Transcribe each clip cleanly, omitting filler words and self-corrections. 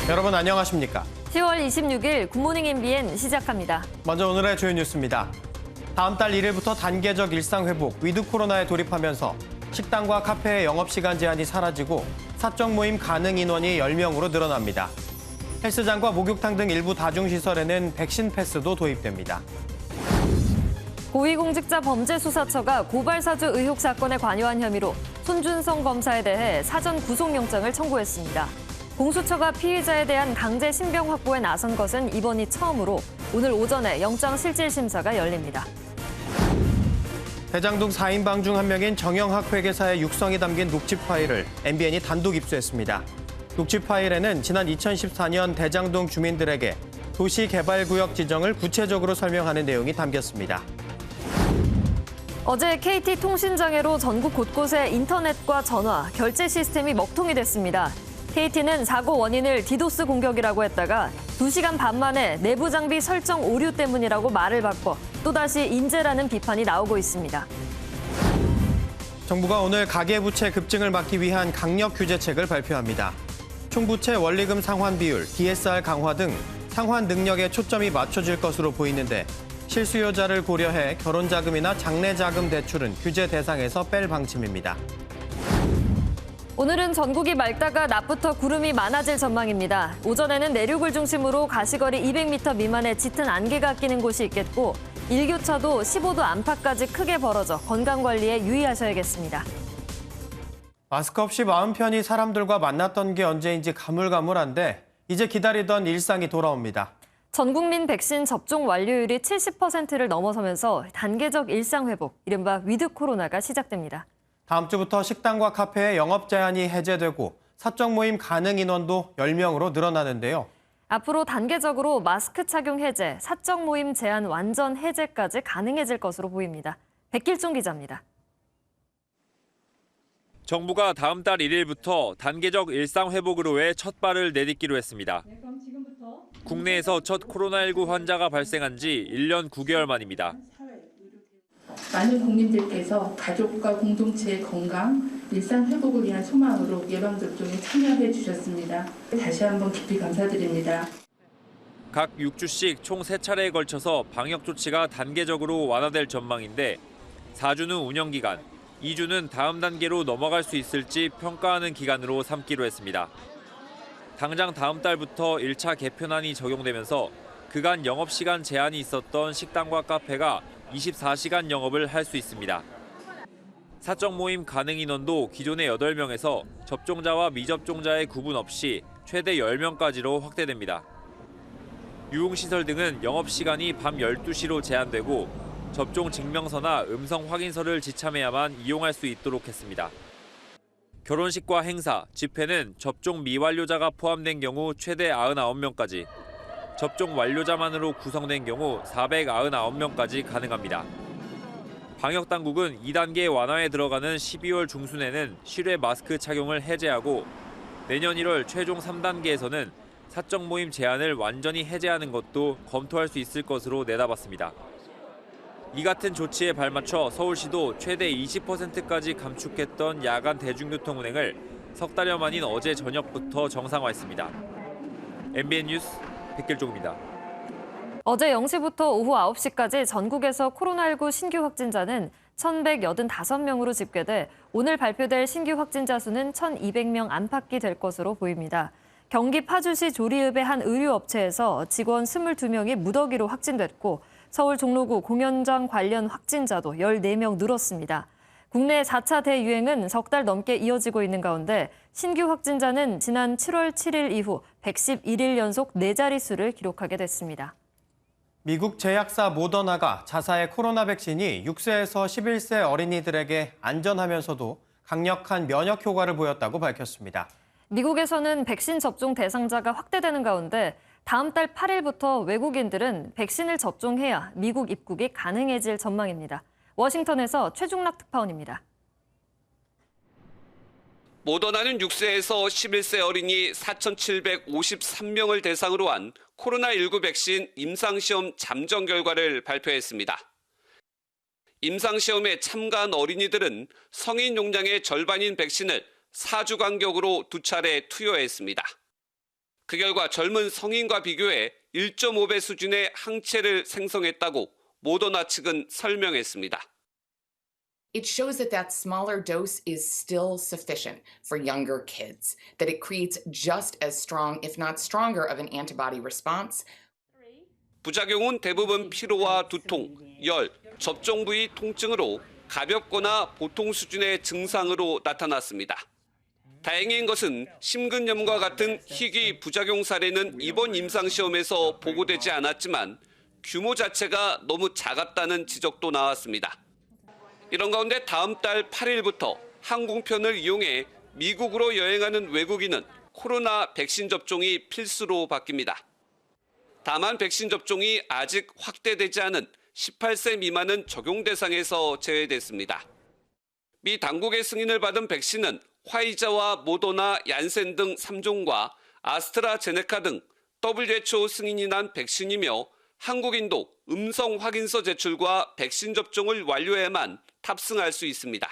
여러분 안녕하십니까? 10월 26일 굿모닝 MBN 시작합니다. 먼저 오늘의 주요 뉴스입니다. 다음 달 1일부터 단계적 일상회복, 위드 코로나에 돌입하면서 식당과 카페의 영업시간 제한이 사라지고 사적 모임 가능 인원이 10명으로 늘어납니다. 헬스장과 목욕탕 등 일부 다중시설에는 백신 패스도 도입됩니다. 고위공직자 범죄수사처가 고발사주 의혹 사건에 관여한 혐의로 손준성 검사에 대해 사전 구속영장을 청구했습니다. 공수처가 피의자에 대한 강제 신병 확보에 나선 것은 이번이 처음으로 오늘 오전에 영장실질심사가 열립니다. 대장동 4인방 중 한 명인 정영학 회계사의 육성이 담긴 녹취 파일을 MBN이 단독 입수했습니다. 녹취 파일에는 지난 2014년 대장동 주민들에게 도시개발구역 지정을 구체적으로 설명하는 내용이 담겼습니다. 어제 KT 통신장애로 전국 곳곳에 인터넷과 전화, 결제 시스템이 먹통이 됐습니다. KT는 사고 원인을 디도스 공격이라고 했다가 2시간 반 만에 내부 장비 설정 오류 때문이라고 말을 바꿔 또다시 인재라는 비판이 나오고 있습니다. 정부가 오늘 가계부채 급증을 막기 위한 강력 규제책을 발표합니다. 총부채 원리금 상환 비율, DSR 강화 등 상환 능력에 초점이 맞춰질 것으로 보이는데 실수요자를 고려해 결혼자금이나 장래자금 대출은 규제 대상에서 뺄 방침입니다. 오늘은 전국이 맑다가 낮부터 구름이 많아질 전망입니다. 오전에는 내륙을 중심으로 가시거리 200m 미만의 짙은 안개가 끼는 곳이 있겠고 일교차도 15도 안팎까지 크게 벌어져 건강관리에 유의하셔야겠습니다. 마스크 없이 마음 편히 사람들과 만났던 게 언제인지 가물가물한데 이제 기다리던 일상이 돌아옵니다. 전 국민 백신 접종 완료율이 70%를 넘어서면서 단계적 일상회복, 이른바 위드 코로나가 시작됩니다. 다음 주부터 식당과 카페의 영업 제한이 해제되고 사적 모임 가능 인원도 10명으로 늘어나는데요. 앞으로 단계적으로 마스크 착용 해제, 사적 모임 제한 완전 해제까지 가능해질 것으로 보입니다. 백길종 기자입니다. 정부가 다음 달 1일부터 단계적 일상 회복으로의 첫 발을 내딛기로 했습니다. 국내에서 첫 코로나19 환자가 발생한 지 1년 9개월 만입니다. 많은 국민들께서 가족과 공동체의 건강, 일상 회복을 위한 소망으로 예방접종에 참여해 주셨습니다. 다시 한번 깊이 감사드립니다. 각 6주씩 총 3차례에 걸쳐서 방역 조치가 단계적으로 완화될 전망인데 4주는 운영 기간, 2주는 다음 단계로 넘어갈 수 있을지 평가하는 기간으로 삼기로 했습니다. 당장 다음 달부터 1차 개편안이 적용되면서 그간 영업시간 제한이 있었던 식당과 카페가 24시간 영업을 할 수 있습니다. 사적 모임 가능 인원도 기존의 8명에서 접종자와 미접종자의 구분 없이 최대 10명까지로 확대됩니다. 유흥시설 등은 영업시간이 밤 12시로 제한되고 접종 증명서나 음성 확인서를 지참해야만 이용할 수 있도록 했습니다. 결혼식과 행사, 집회는 접종 미완료자가 포함된 경우 최대 99명까지, 접종 완료자만으로 구성된 경우 499명까지 가능합니다. 방역당국은 2단계 완화에 들어가는 12월 중순에는 실외 마스크 착용을 해제하고 내년 1월 최종 3단계에서는 사적 모임 제한을 완전히 해제하는 것도 검토할 수 있을 것으로 내다봤습니다. 이 같은 조치에 발맞춰 서울시도 최대 20%까지 감축했던 야간 대중교통 운행을 석 달여 만인 어제 저녁부터 정상화했습니다. MBN 뉴스 백길종입니다. 어제 0시부터 오후 9시까지 전국에서 코로나19 신규 확진자는 1,185명으로 집계돼 오늘 발표될 신규 확진자 수는 1,200명 안팎이 될 것으로 보입니다. 경기 파주시 조리읍의 한 의류업체에서 직원 22명이 무더기로 확진됐고 서울 종로구 공연장 관련 확진자도 14명 늘었습니다. 국내 4차 대유행은 석 달 넘게 이어지고 있는 가운데 신규 확진자는 지난 7월 7일 이후 111일 연속 4자릿수를 기록하게 됐습니다. 미국 제약사 모더나가 자사의 코로나 백신이 6세에서 11세 어린이들에게 안전하면서도 강력한 면역 효과를 보였다고 밝혔습니다. 미국에서는 백신 접종 대상자가 확대되는 가운데 다음 달 8일부터 외국인들은 백신을 접종해야 미국 입국이 가능해질 전망입니다. 워싱턴에서 최중락 특파원입니다. 모더나는 6세에서 11세 어린이 4,753명을 대상으로 한 코로나19 백신 임상시험 잠정 결과를 발표했습니다. 임상시험에 참가한 어린이들은 성인 용량의 절반인 백신을 4주 간격으로 2차례 투여했습니다. 그 결과 젊은 성인과 비교해 1.5배 수준의 항체를 생성했다고 모더나 측은 설명했습니다. It shows that that smaller dose is still sufficient for younger kids, that it creates just as strong, if not stronger, of an antibody response. 부작용은 대부분 피로와 두통, 열, 접종 부위 통증으로 가볍거나 보통 수준의 증상으로 나타났습니다. 다행인 것은 심근염과 같은 희귀 부작용 사례는 이번 임상시험에서 보고되지 않았지만 규모 자체가 너무 작았다는 지적도 나왔습니다. 이런 가운데 다음 달 8일부터 항공편을 이용해 미국으로 여행하는 외국인은 코로나 백신 접종이 필수로 바뀝니다. 다만 백신 접종이 아직 확대되지 않은 18세 미만은 적용 대상에서 제외됐습니다. 미 당국의 승인을 받은 백신은 화이자와 모더나, 얀센 등 3종과 아스트라제네카 등 WHO 승인이 난 백신이며 한국인도 음성 확인서 제출과 백신 접종을 완료해야만 탑승할 수 있습니다.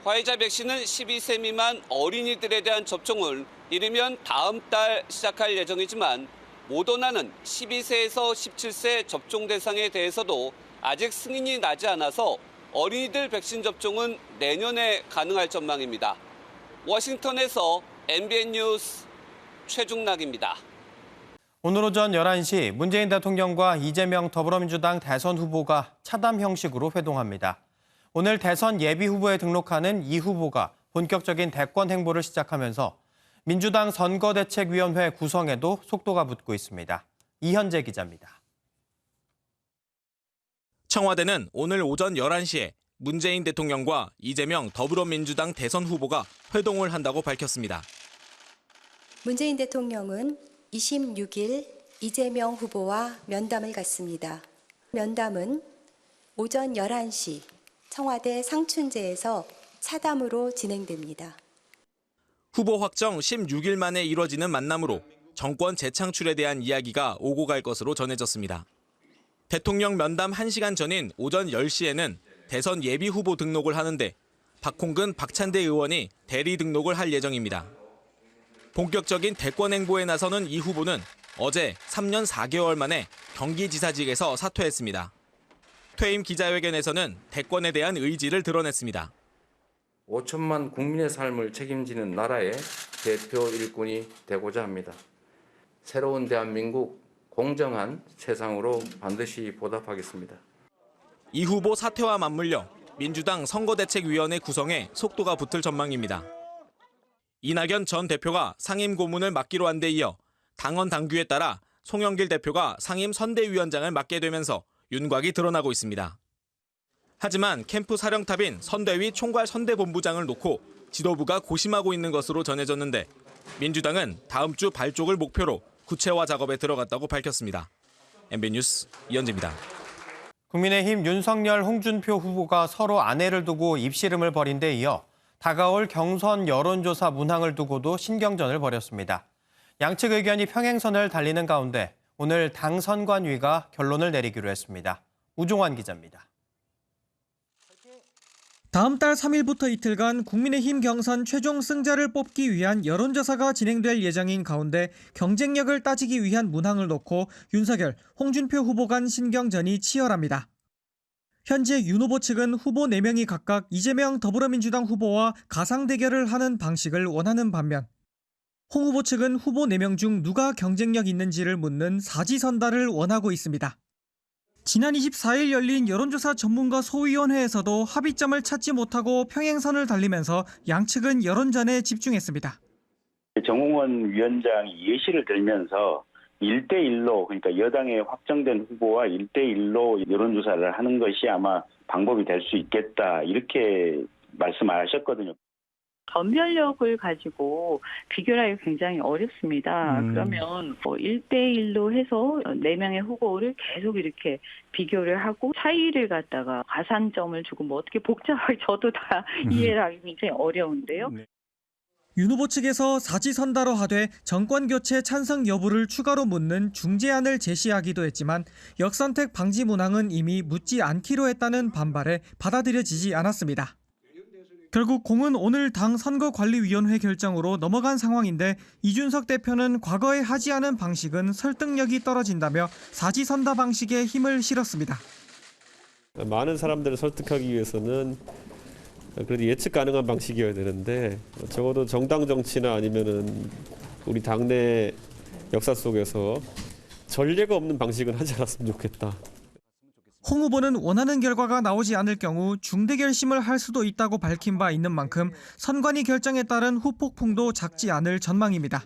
화이자 백신은 12세 미만 어린이들에 대한 접종을 이르면 다음 달 시작할 예정이지만 모더나는 12세에서 17세 접종 대상에 대해서도 아직 승인이 나지 않아서 어린이들 백신 접종은 내년에 가능할 전망입니다. 워싱턴에서 MBN 뉴스 최중락입니다. 오늘 오전 11시 문재인 대통령과 이재명 더불어민주당 대선 후보가 차담 형식으로 회동합니다. 오늘 대선 예비 후보에 등록하는 이 후보가 본격적인 대권 행보를 시작하면서 민주당 선거대책위원회 구성에도 속도가 붙고 있습니다. 이현재 기자입니다. 청와대는 오늘 오전 11시에 문재인 대통령과 이재명 더불어민주당 대선 후보가 회동을 한다고 밝혔습니다. 문재인 대통령은 26일 이재명 후보와 면담을 갖습니다. 면담은 오전 11시 청와대 상춘제에서 차담으로 진행됩니다. 후보 확정 16일 만에 이뤄지는 만남으로 정권 재창출에 대한 이야기가 오고 갈 것으로 전해졌습니다. 대통령 면담 1시간 전인 오전 10시에는 대선 예비 후보 등록을 하는데 박홍근, 박찬대 의원이 대리 등록을 할 예정입니다. 본격적인 대권 행보에 나서는 이 후보는 어제 3년 4개월 만에 경기지사직에서 사퇴했습니다. 퇴임 기자회견에서는 대권에 대한 의지를 드러냈습니다. 5천만 국민의 삶을 책임지는 나라의 대표 일꾼이 되고자 합니다. 새로운 대한민국 공정한 세상으로 반드시 보답하겠습니다. 이 후보 사퇴와 맞물려 민주당 선거대책위원회 구성에 속도가 붙을 전망입니다. 이낙연 전 대표가 상임 고문을 맡기로 한 데 이어 당원 당규에 따라 송영길 대표가 상임 선대위원장을 맡게 되면서 윤곽이 드러나고 있습니다. 하지만 캠프 사령탑인 선대위 총괄 선대본부장을 놓고 지도부가 고심하고 있는 것으로 전해졌는데 민주당은 다음 주 발족을 목표로 구체화 작업에 들어갔다고 밝혔습니다. MBN 뉴스 이현재입니다. 국민의힘 윤석열, 홍준표 후보가 서로 아내를 두고 입씨름을 벌인 데 이어 다가올 경선 여론조사 문항을 두고도 신경전을 벌였습니다. 양측 의견이 평행선을 달리는 가운데 오늘 당 선관위가 결론을 내리기로 했습니다. 우종환 기자입니다. 다음 달 3일부터 이틀간 국민의힘 경선 최종 승자를 뽑기 위한 여론조사가 진행될 예정인 가운데 경쟁력을 따지기 위한 문항을 놓고 윤석열, 홍준표 후보 간 신경전이 치열합니다. 현재 윤 후보 측은 후보 4명이 각각 이재명 더불어민주당 후보와 가상 대결을 하는 방식을 원하는 반면 홍 후보 측은 후보 4명 중 누가 경쟁력 있는지를 묻는 사지선다를 원하고 있습니다. 지난 24일 열린 여론조사 전문가 소위원회에서도 합의점을 찾지 못하고 평행선을 달리면서 양측은 여론전에 집중했습니다. 정홍원 위원장이 예시를 들면서 1대1로 그러니까 여당에 확정된 후보와 1대1로 여론조사를 하는 것이 아마 방법이 될 수 있겠다 이렇게 말씀하셨거든요. 검열력을 가지고 비교를 하기 굉장히 어렵습니다. 그러면 1대1로 해서 4명의 후보를 계속 이렇게 비교를 하고 차이를 갖다가 가산점을 주고 뭐 어떻게 복잡하게 저도 다 이해를 하기 굉장히 어려운데요. 윤 후보 측에서 사지선다로 하되 정권교체 찬성 여부를 추가로 묻는 중재안을 제시하기도 했지만 역선택 방지 문항은 이미 묻지 않기로 했다는 반발에 받아들여지지 않았습니다. 결국 공은 오늘 당 선거관리위원회 결정으로 넘어간 상황인데 이준석 대표는 과거에 하지 않은 방식은 설득력이 떨어진다며 사지선다 방식에 힘을 실었습니다. 많은 사람들을 설득하기 위해서는 그래도 예측 가능한 방식이어야 되는데 적어도 정당 정치나 아니면은 우리 당내 역사 속에서 전례가 없는 방식은 하지 않았으면 좋겠다. 홍 후보는 원하는 결과가 나오지 않을 경우 중대 결심을 할 수도 있다고 밝힌 바 있는 만큼 선관위 결정에 따른 후폭풍도 작지 않을 전망입니다.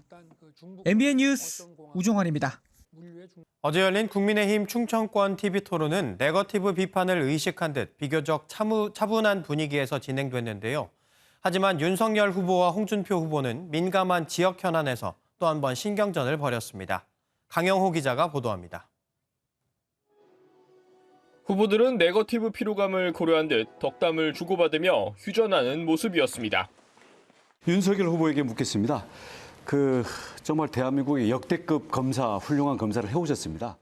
MBN 뉴스 우종환입니다. 어제 열린 국민의힘 충청권 TV토론은 네거티브 비판을 의식한 듯 비교적 차분한 분위기에서 진행됐는데요. 하지만 윤석열 후보와 홍준표 후보는 민감한 지역 현안에서 또 한 번 신경전을 벌였습니다. 강영호 기자가 보도합니다. 후보들은 네거티브 피로감을 고려한 듯 덕담을 주고받으며 휴전하는 모습이었습니다. 윤석열 후보에게 묻겠습니다. 정말 대한민국의 역대급 검사, 훌륭한 검사를 해오셨습니다.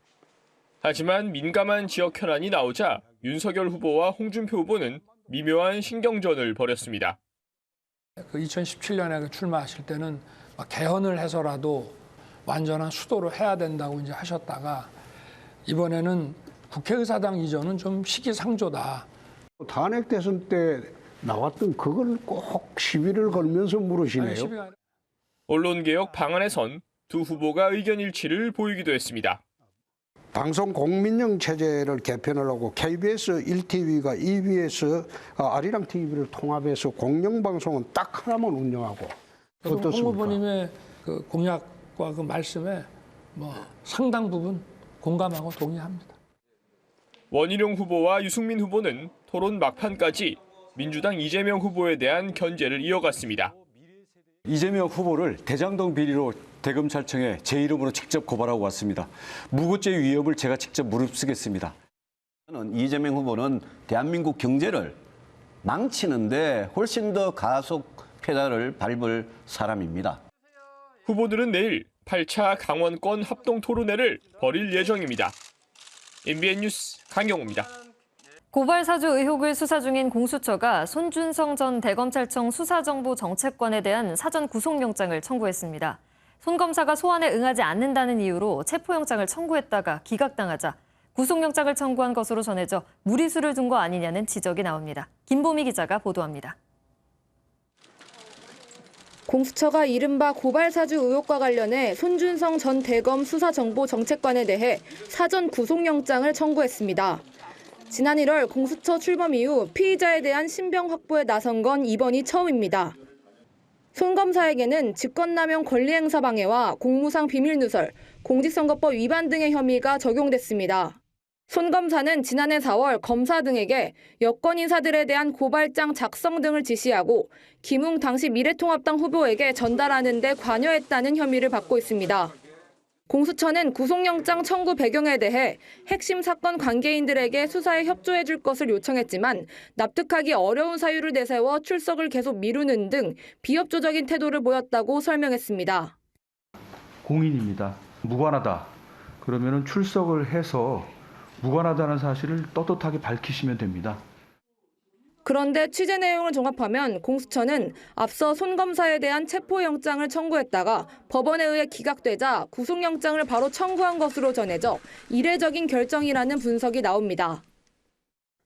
하지만 민감한 지역 현안이 나오자 윤석열 후보와 홍준표 후보는 미묘한 신경전을 벌였습니다. 2017년에 출마하실 때는 개헌을 해서라도 완전한 수도로 해야 된다고 이제 하셨다가 이번에는 국회의사당 이전은 좀 시기상조다. 탄핵 대선 때 나왔던 그걸 꼭 시비를 걸면서 물으시네요. 언론개혁 방안에선 두 후보가 의견 일치를 보이기도 했습니다. 방송 공민영 체제를 개편을 하고 KBS 1TV가 EBS 아리랑 TV를 통합해서 공영방송은 딱 하나만 운영하고 어떻습니까? 홍 후보님의 그 공약과 그 말씀에 상당 부분 공감하고 동의합니다. 원희룡 후보와 유승민 후보는 토론 막판까지 민주당 이재명 후보에 대한 견제를 이어갔습니다. 이재명 후보를 대장동 비리로 대검찰청에 제 이름으로 직접 고발하고 왔습니다. 무고죄 위협을 제가 직접 무릅쓰겠습니다. 이재명 후보는 대한민국 경제를 망치는데 훨씬 더 가속 페달을 밟을 사람입니다. 후보들은 내일 8차 강원권 합동 토론회를 벌일 예정입니다. MBN 뉴스 강영호입니다. 고발 사주 의혹을 수사 중인 공수처가 손준성 전 대검찰청 수사정보정책관에 대한 사전 구속영장을 청구했습니다. 손 검사가 소환에 응하지 않는다는 이유로 체포영장을 청구했다가 기각당하자 구속영장을 청구한 것으로 전해져 무리수를 둔 거 아니냐는 지적이 나옵니다. 김보미 기자가 보도합니다. 공수처가 이른바 고발사주 의혹과 관련해 손준성 전 대검 수사정보정책관에 대해 사전 구속영장을 청구했습니다. 지난 1월 공수처 출범 이후 피의자에 대한 신병 확보에 나선 건 이번이 처음입니다. 손 검사에게는 직권남용 권리행사 방해와 공무상 비밀누설, 공직선거법 위반 등의 혐의가 적용됐습니다. 손 검사는 지난해 4월 검사 등에게 여권 인사들에 대한 고발장 작성 등을 지시하고 김웅 당시 미래통합당 후보에게 전달하는 데 관여했다는 혐의를 받고 있습니다. 공수처는 구속영장 청구 배경에 대해 핵심 사건 관계인들에게 수사에 협조해 줄 것을 요청했지만 납득하기 어려운 사유를 내세워 출석을 계속 미루는 등 비협조적인 태도를 보였다고 설명했습니다. 공인입니다. 무관하다. 그러면은 출석을 해서 무관하다는 사실을 떳떳하게 밝히시면 됩니다. 그런데 취재 내용을 종합하면 공수처는 앞서 손 검사에 대한 체포영장을 청구했다가 법원에 의해 기각되자 구속영장을 바로 청구한 것으로 전해져 이례적인 결정이라는 분석이 나옵니다.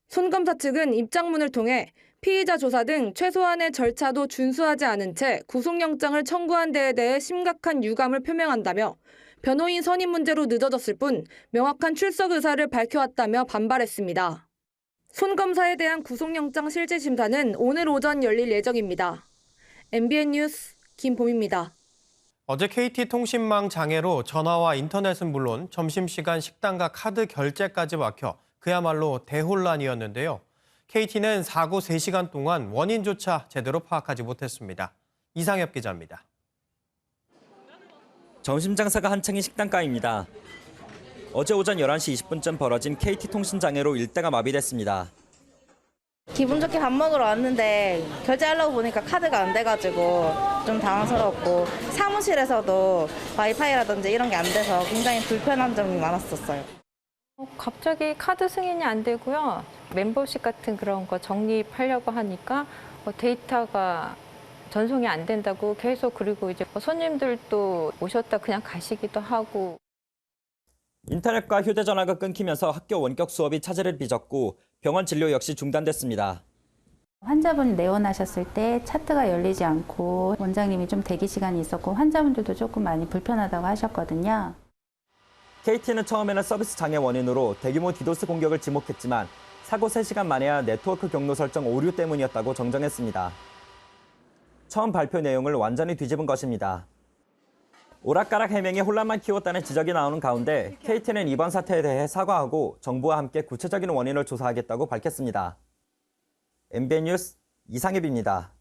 손 검사 측은 입장문을 통해 피의자 조사 등 최소한의 절차도 준수하지 않은 채 구속영장을 청구한 데에 대해 심각한 유감을 표명한다며 변호인 선임 문제로 늦어졌을 뿐 명확한 출석 의사를 밝혀왔다며 반발했습니다. 손 검사에 대한 구속영장 실질 심사는 오늘 오전 열릴 예정입니다. MBN 뉴스 김봄입니다. 어제 KT통신망 장애로 전화와 인터넷은 물론 점심시간 식당과 카드 결제까지 막혀 그야말로 대혼란이었는데요. KT는 사고 3시간 동안 원인조차 제대로 파악하지 못했습니다. 이상엽 기자입니다. 점심 장사가 한창인 식당가입니다. 어제 오전 11시 20분쯤 벌어진 KT통신 장애로 일대가 마비됐습니다. 기분 좋게 밥 먹으러 왔는데 결제하려고 보니까 카드가 안 돼가지고 좀 당황스럽고 사무실에서도 와이파이라든지 이런 게 안 돼서 굉장히 불편한 점이 많았었어요. 갑자기 카드 승인이 안 되고요. 멤버십 같은 그런 거 적립하려고 하니까 데이터가 전송이 안 된다고 계속 그리고 이제 손님들도 오셨다 그냥 가시기도 하고. 인터넷과 휴대전화가 끊기면서 학교 원격 수업이 차질을 빚었고 병원 진료 역시 중단됐습니다. 환자분이 내원하셨을 때 차트가 열리지 않고 원장님이 좀 대기 시간이 있었고 환자분들도 조금 많이 불편하다고 하셨거든요. KT는 처음에는 서비스 장애 원인으로 대규모 디도스 공격을 지목했지만 사고 3시간 만에야 네트워크 경로 설정 오류 때문이었다고 정정했습니다. 처음 발표 내용을 완전히 뒤집은 것입니다. 오락가락 해명에 혼란만 키웠다는 지적이 나오는 가운데 KT는 이번 사태에 대해 사과하고 정부와 함께 구체적인 원인을 조사하겠다고 밝혔습니다. MBN 뉴스 이상엽입니다.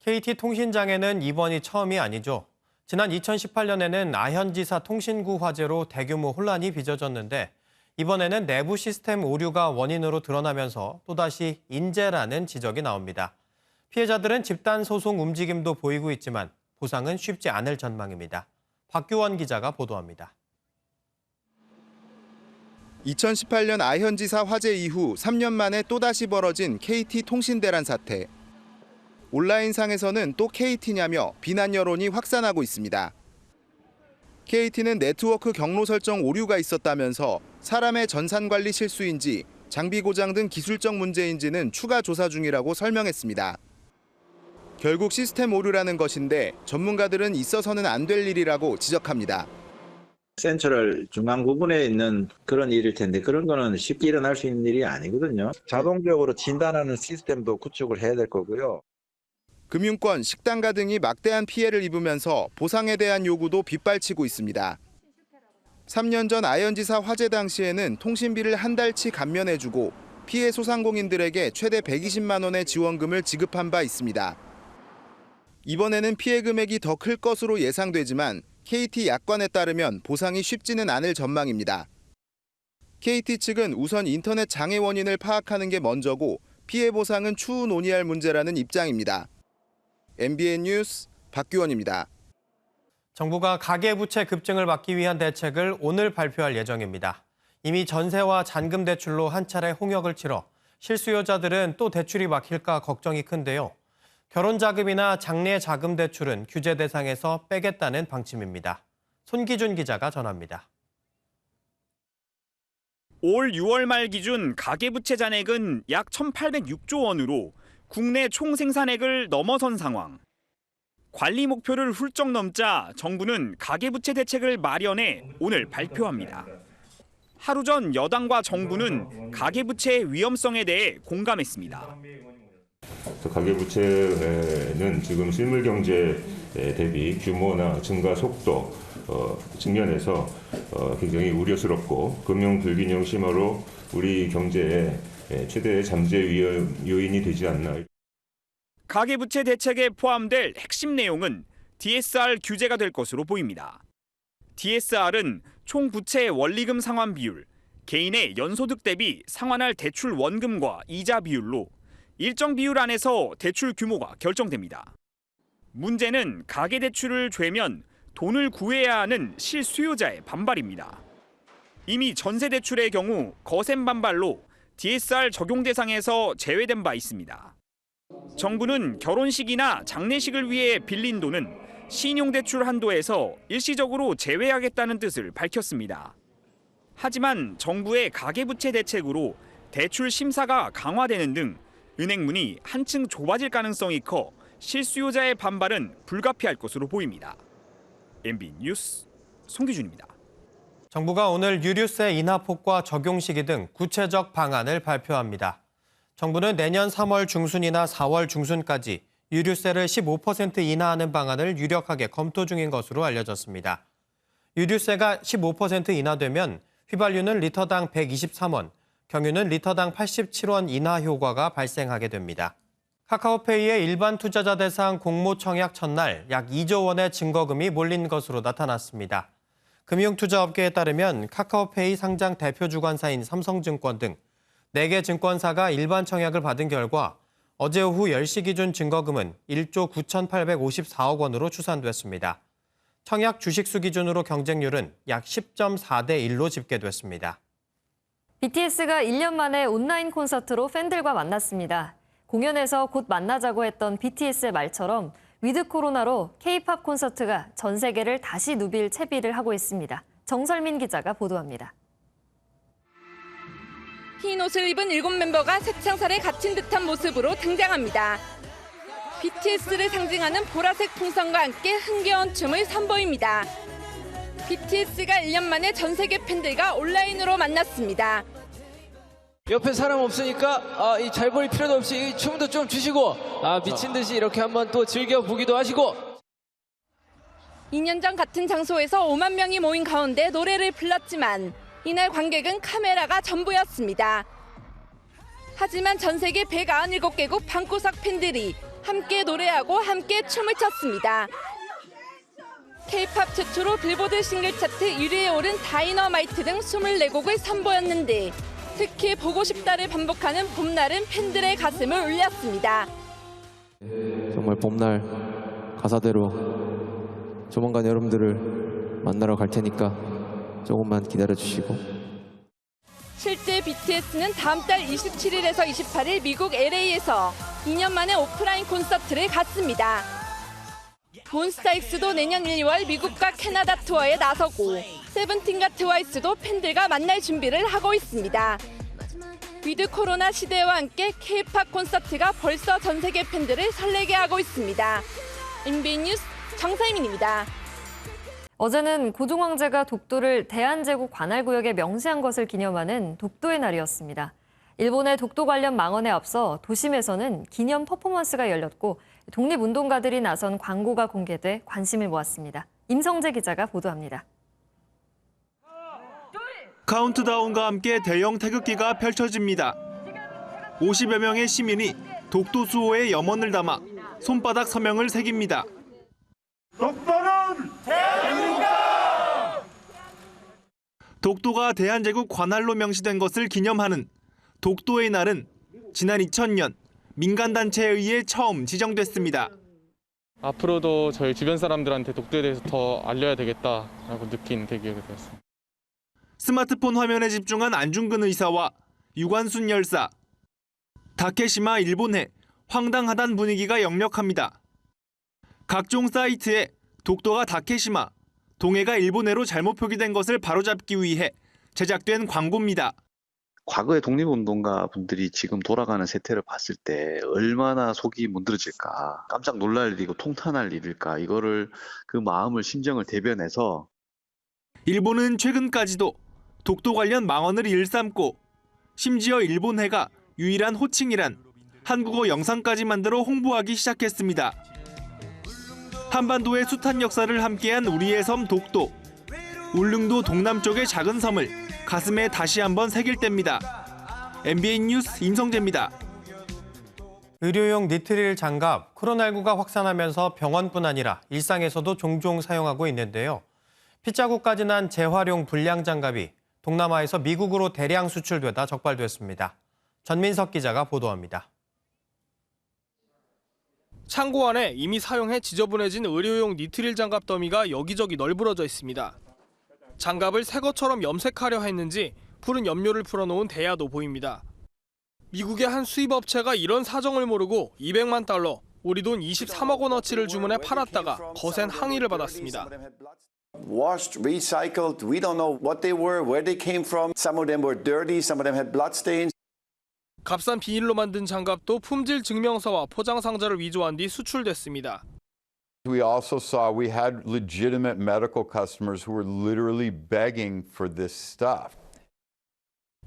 KT 통신장애는 이번이 처음이 아니죠. 지난 2018년에는 아현지사 통신구 화재로 대규모 혼란이 빚어졌는데 이번에는 내부 시스템 오류가 원인으로 드러나면서 또다시 인재라는 지적이 나옵니다. 피해자들은 집단 소송 움직임도 보이고 있지만 보상은 쉽지 않을 전망입니다. 박규원 기자가 보도합니다. 2018년 아현지사 화재 이후 3년 만에 또다시 벌어진 KT 통신대란 사태. 온라인상에서는 또 KT냐며 비난 여론이 확산하고 있습니다. KT는 네트워크 경로 설정 오류가 있었다면서 사람의 전산 관리 실수인지 장비 고장 등 기술적 문제인지는 추가 조사 중이라고 설명했습니다. 결국 시스템 오류라는 것인데 전문가들은 있어서는 안 될 일이라고 지적합니다. 센트럴 중앙 부분에 있는 그런 일일 텐데 그런 거는 쉽게 일어날 수 있는 일이 아니거든요. 자동적으로 진단하는 시스템도 구축을 해야 될 거고요. 금융권, 식당가 등이 막대한 피해를 입으면서 보상에 대한 요구도 빗발치고 있습니다. 3년 전 아현지사 화재 당시에는 통신비를 한 달치 감면해주고 피해 소상공인들에게 최대 120만 원의 지원금을 지급한 바 있습니다. 이번에는 피해 금액이 더 클 것으로 예상되지만 KT 약관에 따르면 보상이 쉽지는 않을 전망입니다. KT 측은 우선 인터넷 장애 원인을 파악하는 게 먼저고 피해 보상은 추후 논의할 문제라는 입장입니다. MBN 뉴스 박규원입니다. 정부가 가계부채 급증을 막기 위한 대책을 오늘 발표할 예정입니다. 이미 전세와 잔금 대출로 한 차례 홍역을 치러 실수요자들은 또 대출이 막힐까 걱정이 큰데요. 결혼자금이나 장래 자금 대출은 규제 대상에서 빼겠다는 방침입니다. 손기준 기자가 전합니다. 올 6월 말 기준 가계부채 잔액은 약 1,806조 원으로 국내 총 생산액을 넘어선 상황. 관리 목표를 훌쩍 넘자 정부는 가계부채 대책을 마련해 오늘 발표합니다. 하루 전 여당과 정부는 가계부채의 위험성에 대해 공감했습니다. 가계부채는 지금 실물경제 대비 규모나 증가 속도 측면에서 굉장히 우려스럽고 금융 불균형 심화로 우리 경제에 최대의 잠재 요인이 되지 않나. 가계부채 대책에 포함될 핵심 내용은 DSR 규제가 될 것으로 보입니다. DSR은 총 부채 원리금 상환 비율, 개인의 연소득 대비 상환할 대출 원금과 이자 비율로 일정 비율 안에서 대출 규모가 결정됩니다. 문제는 가계대출을 죄면 돈을 구해야 하는 실수요자의 반발입니다. 이미 전세대출의 경우 거센 반발로 DSR 적용 대상에서 제외된 바 있습니다. 정부는 결혼식이나 장례식을 위해 빌린 돈은 신용대출 한도에서 일시적으로 제외하겠다는 뜻을 밝혔습니다. 하지만 정부의 가계부채 대책으로 대출 심사가 강화되는 등 은행문이 한층 좁아질 가능성이 커 실수요자의 반발은 불가피할 것으로 보입니다. MBN 뉴스 송기준입니다. 정부가 오늘 유류세 인하폭과 적용 시기 등 구체적 방안을 발표합니다. 정부는 내년 3월 중순이나 4월 중순까지 유류세를 15% 인하하는 방안을 유력하게 검토 중인 것으로 알려졌습니다. 유류세가 15% 인하되면 휘발유는 리터당 123원, 경유는 리터당 87원 인하 효과가 발생하게 됩니다. 카카오페이의 일반 투자자 대상 공모 청약 첫날 약 2조 원의 증거금이 몰린 것으로 나타났습니다. 금융투자업계에 따르면 카카오페이 상장 대표 주관사인 삼성증권 등 4개 증권사가 일반 청약을 받은 결과 어제 오후 10시 기준 증거금은 1조 9,854억 원으로 추산됐습니다. 청약 주식수 기준으로 경쟁률은 약 10.4대 1로 집계됐습니다. BTS가 1년 만에 온라인 콘서트로 팬들과 만났습니다. 공연에서 곧 만나자고 했던 BTS의 말처럼 위드 코로나로 K-팝 콘서트가 전 세계를 다시 누빌 채비를 하고 있습니다. 정설민 기자가 보도합니다. 흰 옷을 입은 7멤버가 새창살에 갇힌 듯한 모습으로 등장합니다. BTS를 상징하는 보라색 풍선과 함께 흥겨운 춤을 선보입니다. BTS가 1년 만에 전 세계 팬들과 온라인으로 만났습니다. 옆에 사람 없으니까 이 잘 보일 필요도 없이 이 춤도 좀 주시고 미친 듯이 이렇게 한번 또 즐겨보기도 하시고. 2년 전 같은 장소에서 5만 명이 모인 가운데 노래를 불렀지만 이날 관객은 카메라가 전부였습니다. 하지만 전 세계 197개국 방구석 팬들이 함께 노래하고 함께 춤을 췄습니다. K-팝 최초로 빌보드 싱글 차트 1위에 오른 다이너마이트 등 24곡을 선보였는데 특히 보고 싶다를 반복하는 봄날은 팬들의 가슴을 울렸습니다. 정말 봄날 가사대로 조만간 여러분들을 만나러 갈 테니까 조금만 기다려주시고. 실제 BTS는 다음 달 27일에서 28일 미국 LA에서 2년 만에 오프라인 콘서트를 갖습니다. 몬스타엑스도 내년 1월 미국과 캐나다 투어에 나서고 세븐틴과 트와이스도 팬들과 만날 준비를 하고 있습니다. 위드 코로나 시대와 함께 K-팝 콘서트가 벌써 전 세계 팬들을 설레게 하고 있습니다. MBN 뉴스 정사희민입니다. 어제는 고종 황제가 독도를 대한제국 관할구역에 명시한 것을 기념하는 독도의 날이었습니다. 일본의 독도 관련 망언에 앞서 도심에서는 기념 퍼포먼스가 열렸고 독립운동가들이 나선 광고가 공개돼 관심을 모았습니다. 임성재 기자가 보도합니다. 카운트다운과 함께 대형 태극기가 펼쳐집니다. 50여 명의 시민이 독도 수호의 염원을 담아 손바닥 서명을 새깁니다. 독도는 대한민국이다! 독도가 대한제국 관할로 명시된 것을 기념하는 독도의 날은 지난 2000년 민간단체에 의해 처음 지정됐습니다. 앞으로도 저희 주변 사람들한테 독도에 대해서 더 알려야 되겠다라고 느낀 계기가 되었습니다. 스마트폰 화면에 집중한 안중근 의사와 유관순 열사. 다케시마 일본해 황당하단 분위기가 역력합니다. 각종 사이트에 독도가 다케시마, 동해가 일본해로 잘못 표기된 것을 바로잡기 위해 제작된 광고입니다. 과거의 독립운동가 분들이 지금 돌아가는 세태를 봤을 때 얼마나 속이 문드러질까, 깜짝 놀랄 일이고 통탄할 일일까, 이거를 그 마음을, 심정을 대변해서 일본은 최근까지도 독도 관련 망언을 일삼고 심지어 일본해가 유일한 호칭이란 한국어 영상까지 만들어 홍보하기 시작했습니다. 한반도의 숱한 역사를 함께한 우리의 섬 독도. 울릉도 동남쪽의 작은 섬을 가슴에 다시 한번 새길 때입니다. MBN 뉴스 임성재입니다. 의료용 니트릴 장갑, 코로나19가 확산하면서 병원뿐 아니라 일상에서도 종종 사용하고 있는데요. 핏자국까지 난 재활용 불량 장갑이 동남아에서 미국으로 대량 수출되다 적발됐습니다. 전민석 기자가 보도합니다. 창고 안에 이미 사용해 지저분해진 의료용 니트릴 장갑 더미가 여기저기 널브러져 있습니다. 장갑을 새 것처럼 염색하려 했는지 푸른 염료를 풀어놓은 대야도 보입니다. 미국의 한 수입업체가 이런 사정을 모르고 200만 달러, 우리 돈 23억 원어치를 주문해 팔았다가 거센 항의를 받았습니다. Washed, recycled, we don't know what they were, where they came from. Some of them were dirty, some of them had blood stains. 값싼 비닐로 만든 장갑도 품질 증명서와 포장 상자를 위조한 뒤 수출됐습니다. We also saw we had legitimate medical customers who were literally begging for this stuff.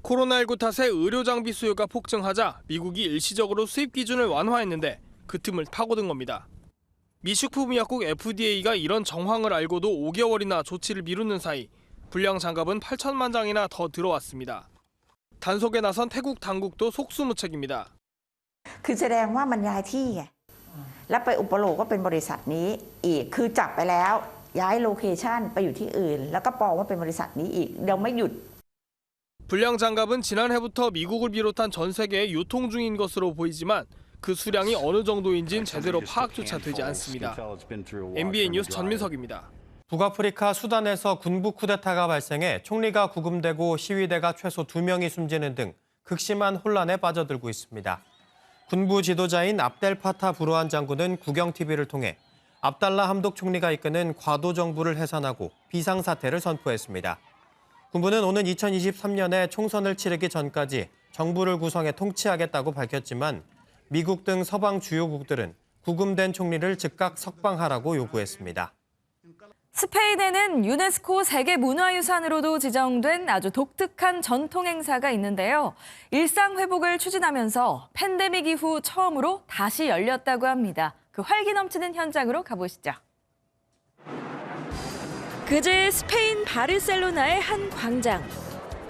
코로나19 탓에 의료 장비 수요가 폭증하자 미국이 일시적으로 수입 기준을 완화했는데 그 틈을 파고든 겁니다. 미 식품의약국 FDA가 이런 정황을 알고도 5개월이나 조치를 미루는 사이 불량 장갑은 8천만 장이나 더 들어왔습니다. 단속에 나선 태국 당국도 속수무책입니다. คือแสดงว่ามันย้ายที่ไงแล้วไปอุปโลกว่าเป็นบริษัทนี้อีกคือจับไปแล้วย้ายโลเคชั่นไปอยู่ที่อื่นแล้วก็ปลอมว่าเป็นบริษัทนี้อีกเดี๋ยวไม่หยุด 불량 장갑은 지난해부터 미국을 비롯한 전 세계에 유통 중인 것으로 보이지만 그 수량이 어느 정도인지는 제대로 파악조차 되지 않습니다. MBN 뉴스 전민석입니다. 북아프리카 수단에서 군부 쿠데타가 발생해 총리가 구금되고 시위대가 최소 2명이 숨지는 등 극심한 혼란에 빠져들고 있습니다. 군부 지도자인 압델 파타 부르한 장군은 국영TV를 통해 압달라 함독 총리가 이끄는 과도 정부를 해산하고 비상사태를 선포했습니다. 군부는 오는 2023년에 총선을 치르기 전까지 정부를 구성해 통치하겠다고 밝혔지만 미국 등 서방 주요국들은 구금된 총리를 즉각 석방하라고 요구했습니다. 스페인에는 유네스코 세계문화유산으로도 지정된 아주 독특한 전통 행사가 있는데요. 일상 회복을 추진하면서 팬데믹 이후 처음으로 다시 열렸다고 합니다. 그 활기 넘치는 현장으로 가보시죠. 그제 스페인 바르셀로나의 한 광장.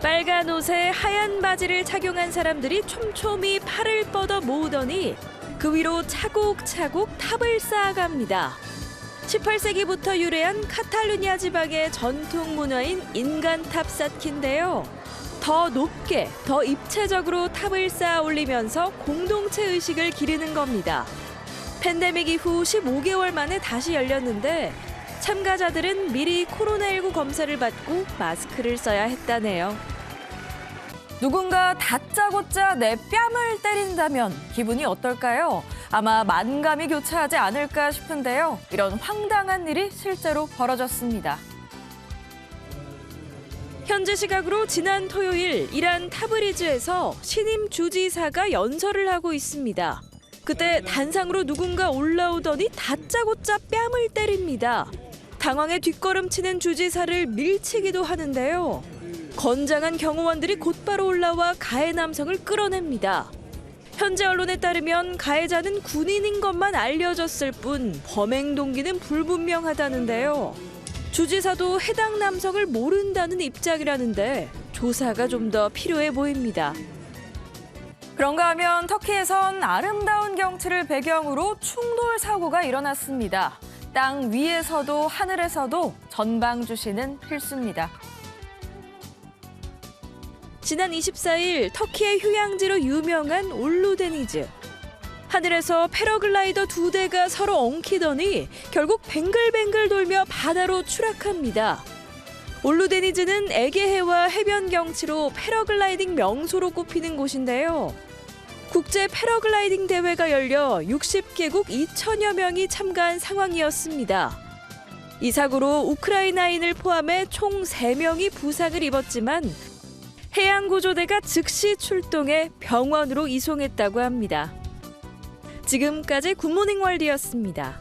빨간 옷에 하얀 바지를 착용한 사람들이 촘촘히 팔을 뻗어 모으더니 그 위로 차곡차곡 탑을 쌓아갑니다. 18세기부터 유래한 카탈루냐 지방의 전통 문화인 인간탑 쌓기인데요. 더 높게, 더 입체적으로 탑을 쌓아 올리면서 공동체 의식을 기리는 겁니다. 팬데믹 이후 15개월 만에 다시 열렸는데 참가자들은 미리 코로나19 검사를 받고 마스크를 써야 했다네요. 누군가 다짜고짜 내 뺨을 때린다면 기분이 어떨까요? 아마 만감이 교차하지 않을까 싶은데요. 이런 황당한 일이 실제로 벌어졌습니다. 현재 시각으로 지난 토요일 이란 타브리즈에서 신임 주지사가 연설을 하고 있습니다. 그때 단상으로 누군가 올라오더니 다짜고짜 뺨을 때립니다. 당황해 뒷걸음치는 주지사를 밀치기도 하는데요. 건장한 경호원들이 곧바로 올라와 가해 남성을 끌어냅니다. 현재 언론에 따르면 가해자는 군인인 것만 알려졌을 뿐 범행 동기는 불분명하다는데요. 주지사도 해당 남성을 모른다는 입장이라는데 조사가 좀 더 필요해 보입니다. 그런가 하면 터키에선 아름다운 경치를 배경으로 충돌 사고가 일어났습니다. 땅 위에서도 하늘에서도 전방 주시는 필수입니다. 지난 24일 터키의 휴양지로 유명한 올루데니즈. 하늘에서 패러글라이더 2대가 서로 엉키더니 결국 뱅글뱅글 돌며 바다로 추락합니다. 올루데니즈는 에게해와 해변 경치로 패러글라이딩 명소로 꼽히는 곳인데요. 국제 패러글라이딩 대회가 열려 60개국 2천여 명이 참가한 상황이었습니다. 이 사고로 우크라이나인을 포함해 총 3명이 부상을 입었지만 해양구조대가 즉시 출동해 병원으로 이송했다고 합니다. 지금까지 굿모닝 월드였습니다.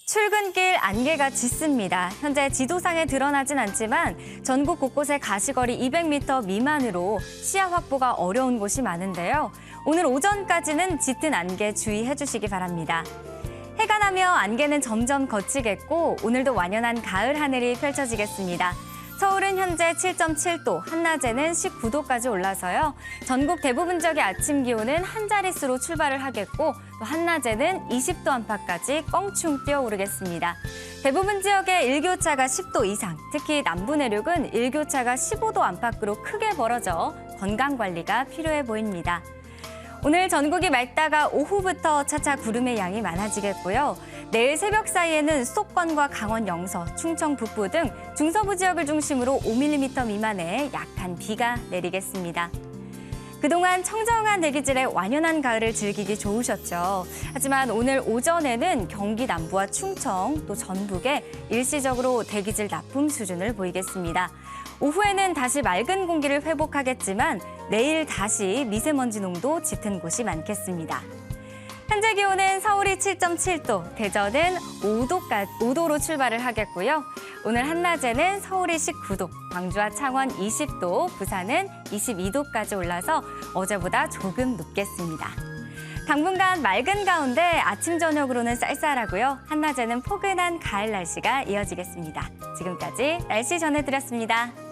출근길 안개가 짙습니다. 현재 지도상에 드러나진 않지만 전국 곳곳에 가시거리 200m 미만으로 시야 확보가 어려운 곳이 많은데요. 오늘 오전까지는 짙은 안개 주의해 주시기 바랍니다. 해가 나며 안개는 점점 걷히겠고 오늘도 완연한 가을 하늘이 펼쳐지겠습니다. 서울은 현재 7.7도, 한낮에는 19도까지 올라서요. 전국 대부분 지역의 아침 기온은 한 자릿수로 출발을 하겠고 또 한낮에는 20도 안팎까지 껑충 뛰어오르겠습니다. 대부분 지역의 일교차가 10도 이상, 특히 남부 내륙은 일교차가 15도 안팎으로 크게 벌어져 건강관리가 필요해 보입니다. 오늘 전국이 맑다가 오후부터 차차 구름의 양이 많아지겠고요. 내일 새벽 사이에는 수도권과 강원 영서, 충청 북부 등 중서부 지역을 중심으로 5mm 미만의 약한 비가 내리겠습니다. 그동안 청정한 대기질의 완연한 가을을 즐기기 좋으셨죠. 하지만 오늘 오전에는 경기 남부와 충청, 또 전북에 일시적으로 대기질 나쁨 수준을 보이겠습니다. 오후에는 다시 맑은 공기를 회복하겠지만 내일 다시 미세먼지 농도 짙은 곳이 많겠습니다. 현재 기온은 서울이 7.7도, 대전은 5도로 출발을 하겠고요. 오늘 한낮에는 서울이 19도, 광주와 창원 20도, 부산은 22도까지 올라서 어제보다 조금 높겠습니다. 당분간 맑은 가운데 아침 저녁으로는 쌀쌀하고요. 한낮에는 포근한 가을 날씨가 이어지겠습니다. 지금까지 날씨 전해드렸습니다.